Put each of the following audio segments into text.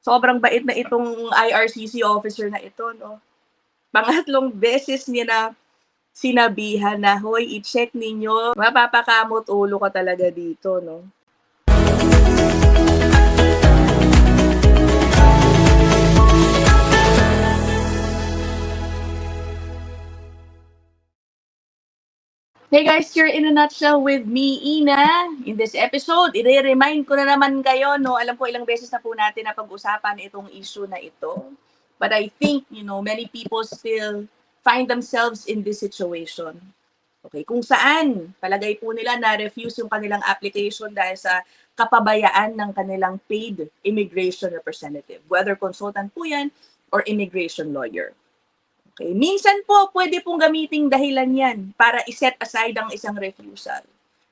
Sobrang bait na itong IRCC officer na ito, no? Pangatlong beses niya na sinabihan na, hoy, i-check ninyo. Mapapakamot ulo ka talaga dito, no? Hey guys, you're in a nutshell with me, Ina. In this episode, i-remind ko na naman kayo, no? Alam ko ilang beses na po natin na pag-usapan itong issue na ito. But I think, many people still find themselves in this situation. Okay, kung saan, palagay po nila na refuse yung kanilang application dahil sa kapabayaan ng kanilang paid immigration representative. Whether consultant po yan or immigration lawyer. Okay. Minsan po, pwede pong gamiting dahilan yan para iset aside ang isang refusal.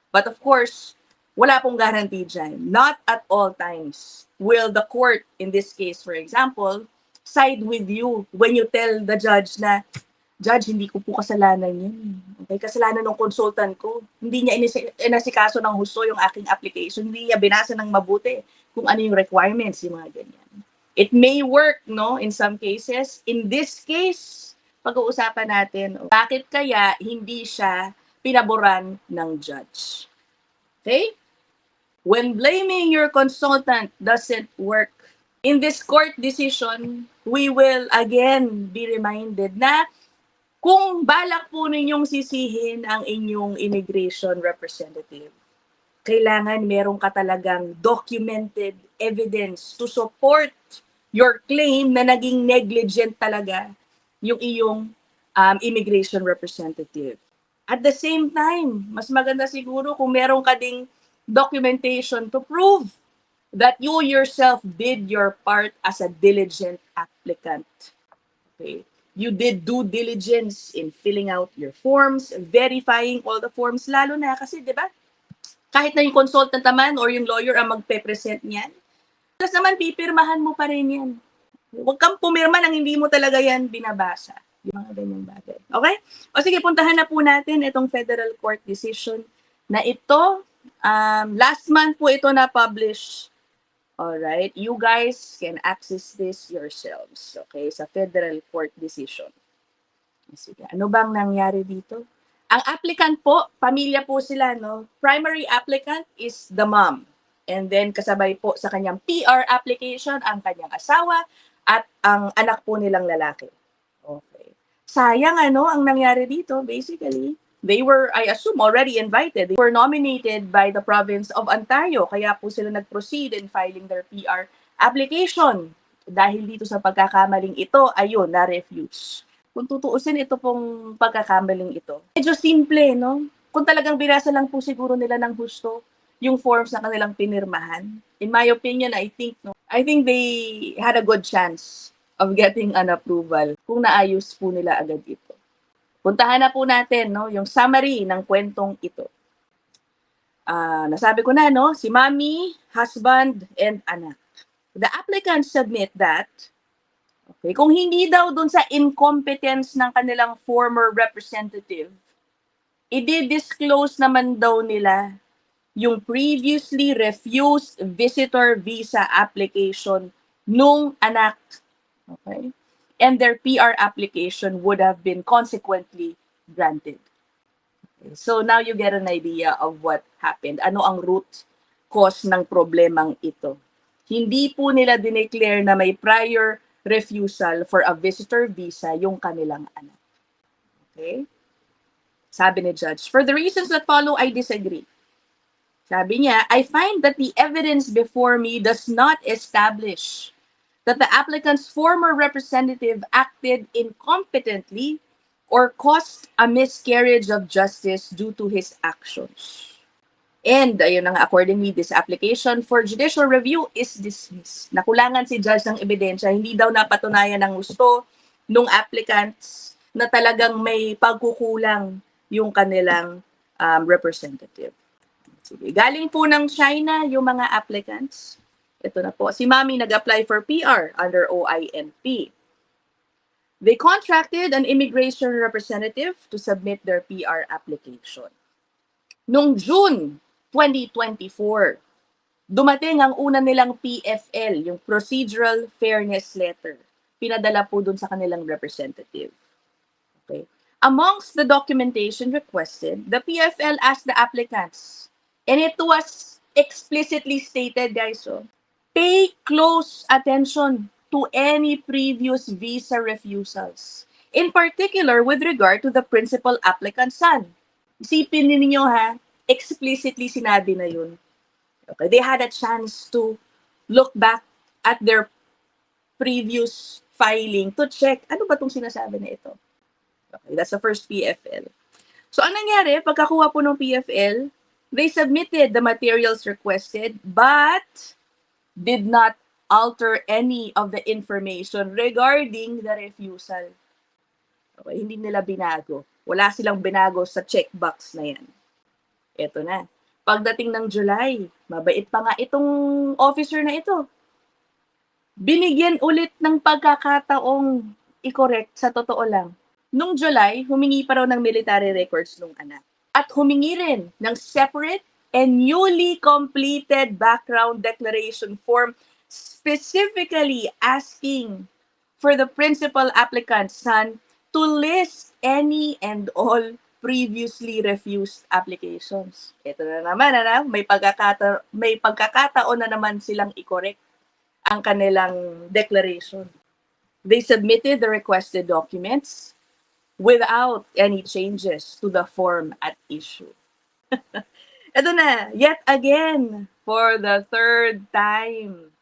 But of course, wala pong guarantee dyan. Not at all times will the court, in this case, for example, side with you when you tell the judge na, Judge, hindi ko po kasalanan yan. Okay, kasalanan ng consultant ko. Hindi niya inasikaso ng husto yung aking application. Hindi niya binasa ng mabuti kung ano yung requirements, yung mga ganyan. It may work, no, in some cases. In this case, pag-uusapan natin, bakit kaya hindi siya pinaboran ng judge? Okay? When blaming your consultant doesn't work, in this court decision, we will again be reminded na kung balak po ninyong sisihin ang inyong immigration representative, kailangan meron ka talagang documented evidence to support your claim na naging negligent talaga yung iyong immigration representative. At the same time, mas maganda siguro kung meron ka ding documentation to prove that you yourself did your part as a diligent applicant. Okay? You did due diligence in filling out your forms, verifying all the forms, lalo na kasi, di ba, kahit na yung consultant naman or yung lawyer ang magpe-present niyan, plus naman pipirmahan mo pa rin yan. Huwag kang pumirma nang hindi mo talaga yan binabasa. Yung mga ganyang bagay. Okay? O sige, puntahan na po natin itong federal court decision na ito. Last month po ito na-publish. Alright? You guys can access this yourselves. Okay? Sa federal court decision. Sige, ano bang nangyari dito? Ang applicant po, pamilya po sila, no? Primary applicant is the mom. And then kasabay po sa kanyang PR application ang kanyang asawa at ang anak po nilang lalaki. Okay. Sayang ang nangyari dito, basically. They were, I assume, already invited. They were nominated by the province of Ontario. Kaya po sila nag-proceed in filing their PR application. Dahil dito sa pagkakamaling ito, ayun, na-refuse. Kung tutuusin ito pong pagkakamaling ito, medyo simple, no? Kung talagang binasa lang po siguro nila ng husto yung forms na kanilang pinirmahan. In my opinion, I think they had a good chance of getting an approval kung naayos po nila agad ito. Puntahan na po natin, no, yung summary ng kwentong ito. Nasabi ko na, no, si mommy, husband, and anak. The applicants submit that, okay, kung hindi daw dun sa incompetence ng kanilang former representative, i-disclose naman daw nila yung previously refused visitor visa application nung anak. Okay? And their PR application would have been consequently granted. Okay. So now you get an idea of what happened. Ano ang root cause ng problemang ito? Hindi po nila dineclare na may prior refusal for a visitor visa yung kanilang anak. Okay? Sabi ni Judge, for the reasons that follow, I disagree. Sabi niya, I find that the evidence before me does not establish that the applicant's former representative acted incompetently or caused a miscarriage of justice due to his actions. And, ayun nga, accordingly, this application for judicial review is dismissed. Nakulangan si Judge ng ebidensya, hindi daw napatunayan ng gusto nung applicants na talagang may pagkukulang yung kanilang representative. Sige. Galing po ng China yung mga applicants. Ito na po. Si Mami nag-apply for PR under OINP. They contracted an immigration representative to submit their PR application. Noong June 2024, dumating ang una nilang PFL, yung Procedural Fairness Letter. Pinadala po dun sa kanilang representative. Okay. Amongst the documentation requested, the PFL asked the applicants, and it was explicitly stated, guys, pay close attention to any previous visa refusals, in particular with regard to the principal applicant's son. Isipin ninyo ha, explicitly sinabi na yun. Okay, they had a chance to look back at their previous filing to check ano ba tong sinasabi na ito. Okay, that's the first PFL. So, ang nangyari, pagkakuha po ng PFL, they submitted the materials requested but did not alter any of the information regarding the refusal. Okay, hindi nila binago. Wala silang binago sa checkbox na yan. Ito na. Pagdating ng July, mabait pa nga itong officer na ito. Binigyan ulit ng pagkakataong i-correct sa totoo lang. Nung July, humingi pa raw ng military records nung anak. At humingi rin ng separate and newly completed background declaration form specifically asking for the principal applicant's son to list any and all previously refused applications. Ito na naman, may pagkakataon na naman silang i-correct ang kanilang declaration. They submitted the requested documents without any changes to the form at issue. Ito na, yet again, for the third time.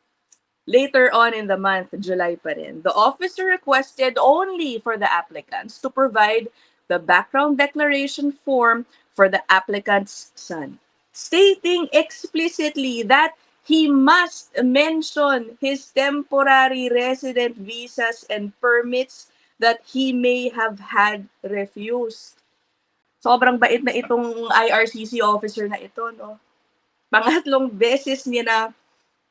Later on in the month, July pa rin, the officer requested only for the applicants to provide the background declaration form for the applicant's son, stating explicitly that he must mention his temporary resident visas and permits that he may have had refused. Sobrang bait na itong IRCC officer na ito, no? Pangatlong beses niya na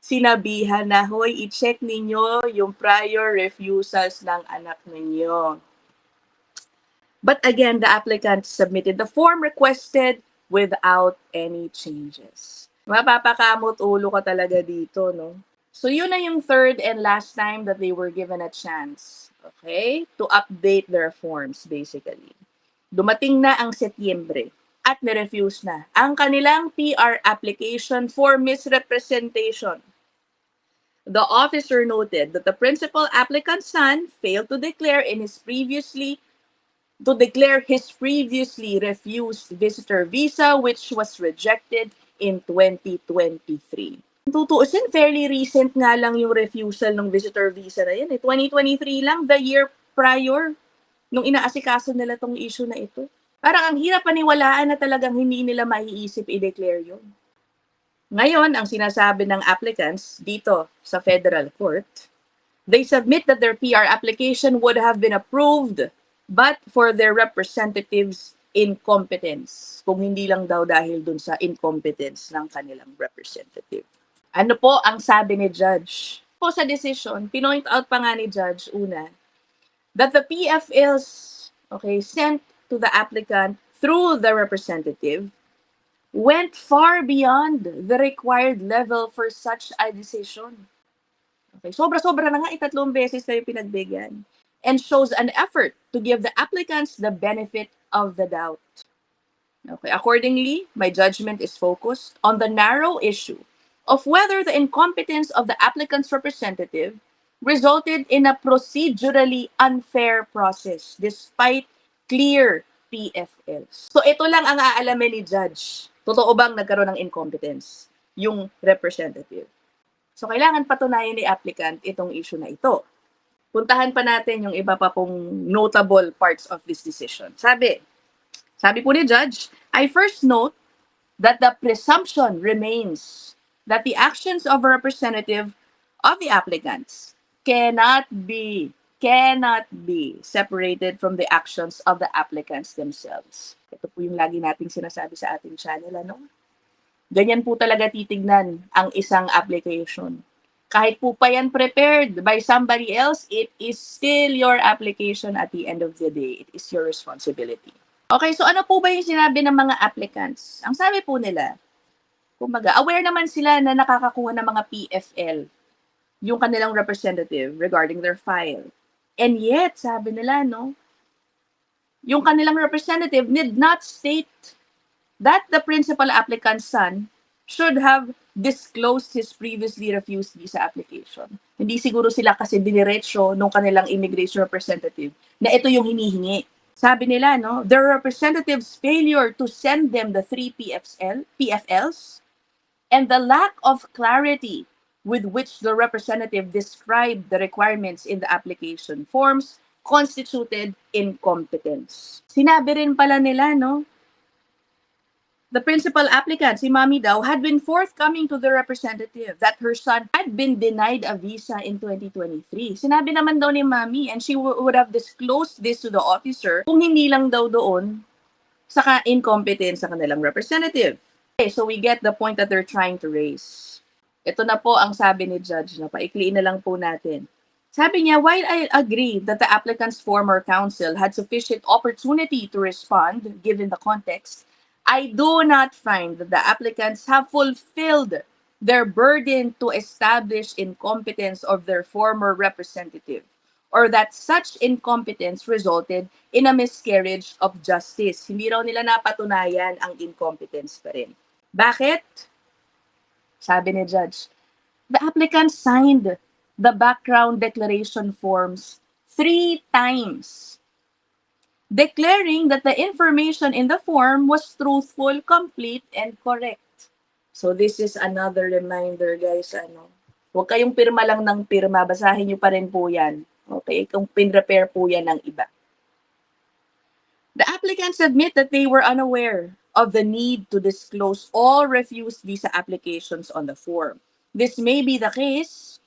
sinabihan na, hoy, i-check ninyo yung prior refusals ng anak ninyo. But again, the applicant submitted the form requested without any changes. Mapapakamot ulo ka talaga dito, no? So yun na yung third and last time that they were given a chance, okay, to update their forms, basically. Dumating na ang Setyembre at nirefuse na ang kanilang PR application for misrepresentation. The officer noted that the principal applicant's son failed to declare his previously refused visitor visa, which was rejected in 2023. Tutuusin, fairly recent nga lang yung refusal ng visitor visa na yan. 2023 lang, the year prior, nung inaasikaso nila tong issue na ito. Parang ang hirap paniwalaan na talagang hindi nila maiisip i-declare yun. Ngayon, ang sinasabi ng applicants dito sa federal court, they submit that their PR application would have been approved but for their representatives' incompetence. Kung hindi lang daw dahil dun sa incompetence ng kanilang representative. Ano po ang sabi ni Judge? Po sa decision, pinoint out pa nga ni Judge una, that the PFLs, okay, sent to the applicant through the representative went far beyond the required level for such a decision. Okay, sobra-sobra na nga, 3 beses kayo pinagbigyan. And shows an effort to give the applicants the benefit of the doubt. Okay, accordingly, my judgment is focused on the narrow issue of whether the incompetence of the applicant's representative resulted in a procedurally unfair process despite clear PFLs. So ito lang ang aalamin ni Judge. Totoo bang nagkaroon ng incompetence yung representative? So kailangan patunayan ni applicant itong issue na ito. Puntahan pa natin yung iba pa pong notable parts of this decision. Sabi po ni Judge, I first note that the presumption remains that the actions of a representative of the applicants cannot be separated from the actions of the applicants themselves. Ito po yung lagi nating sinasabi sa ating channel, ano? Ganyan po talaga titignan ang isang application. Kahit po pa yan prepared by somebody else, it is still your application at the end of the day. It is your responsibility. Okay, so ano po ba yung sinabi ng mga applicants? Ang sabi po nila, Kumbaga, aware naman sila na nakakakuha ng mga PFL, yung kanilang representative regarding their file. And yet, sabi nila, no, yung kanilang representative did not state that the principal applicant's son should have disclosed his previously refused visa application. Hindi siguro sila kasi diniretso nung kanilang immigration representative na ito yung hinihingi. Sabi nila, no, their representative's failure to send them the 3 PFLs and the lack of clarity with which the representative described the requirements in the application forms constituted incompetence. Sinabi rin pala nila, no, the principal applicant, si Mommy daw, had been forthcoming to the representative that her son had been denied a visa in 2023. Sinabi naman daw ni Mommy, and she would have disclosed this to the officer kung hindi lang daw doon sa incompetence sa kanilang representative. Okay, so we get the point that they're trying to raise. Ito na po ang sabi ni Judge, na paikliin na lang po natin. Sabi niya, while I agree that the applicant's former counsel had sufficient opportunity to respond given the context, I do not find that the applicants have fulfilled their burden to establish incompetence of their former representative, or that such incompetence resulted in a miscarriage of justice. Hindi raw nila napatunayan ang incompetence pa rin. Bakit? Sabi ni Judge, the applicant signed the background declaration forms 3 times, declaring that the information in the form was truthful, complete, and correct. So this is another reminder, guys. Huwag kayong pirma lang ng pirma. Basahin nyo pa rin po yan. Okay? Kung pin-repair po yan ng iba. The applicants admit that they were unaware of the need to disclose all refused visa applications on the form. This may be the case,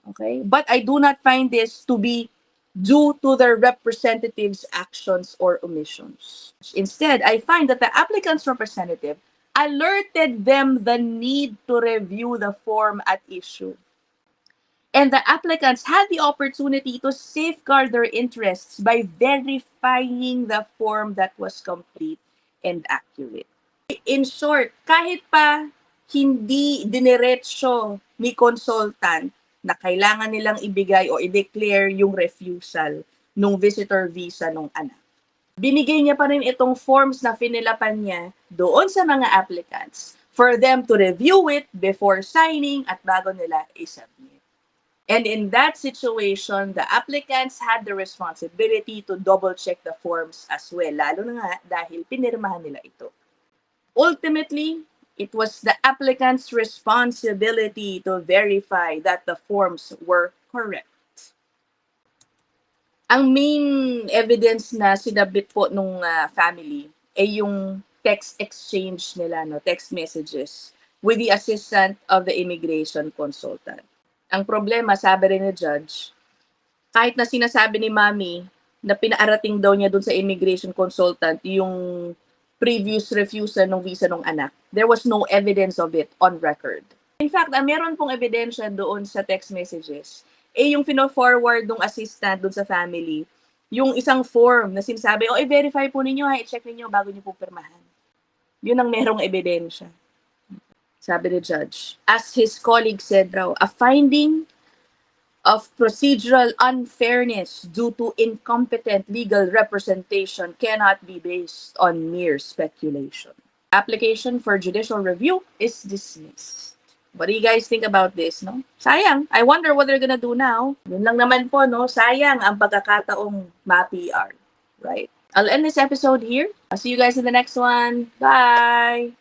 okay? But I do not find this to be due to their representative's actions or omissions. Instead, I find that the applicant's representative alerted them the need to review the form at issue. And the applicants had the opportunity to safeguard their interests by verifying the form that was complete and accurate. In short, kahit pa hindi diniretso ni consultant na kailangan nilang ibigay o i-declare yung refusal nung visitor visa nung anak, binigay niya pa rin itong forms na finilapan niya doon sa mga applicants for them to review it before signing at bago nila i-submit. And in that situation, the applicants had the responsibility to double-check the forms as well, lalo na nga dahil pinirmahan nila ito. Ultimately, it was the applicant's responsibility to verify that the forms were correct. Ang main evidence na sinabit po nung family ay yung text exchange nila, no, text messages with the assistant of the immigration consultant. Ang problema, sabi rin ni Judge, kahit na sinasabi ni Mommy na pinaarating daw niya dun sa immigration consultant yung previous refusal ng visa ng anak, there was no evidence of it on record. In fact, meron pong ebidensya doon sa text messages, yung fino-forward ng assistant doon sa family, yung isang form na sinasabi, i-verify po ninyo, i-check ninyo bago niyo po pirmahan. Yun ang merong ebidensya. Sabi ni Judge, as his colleague said raw, a finding of procedural unfairness due to incompetent legal representation cannot be based on mere speculation. Application for judicial review is dismissed. What do you guys think about this, no? Sayang. I wonder what they're gonna do now. Yun lang naman po, no? Sayang ang pagkakataong ma-PR, right? I'll end this episode here. I'll see you guys in the next one. Bye!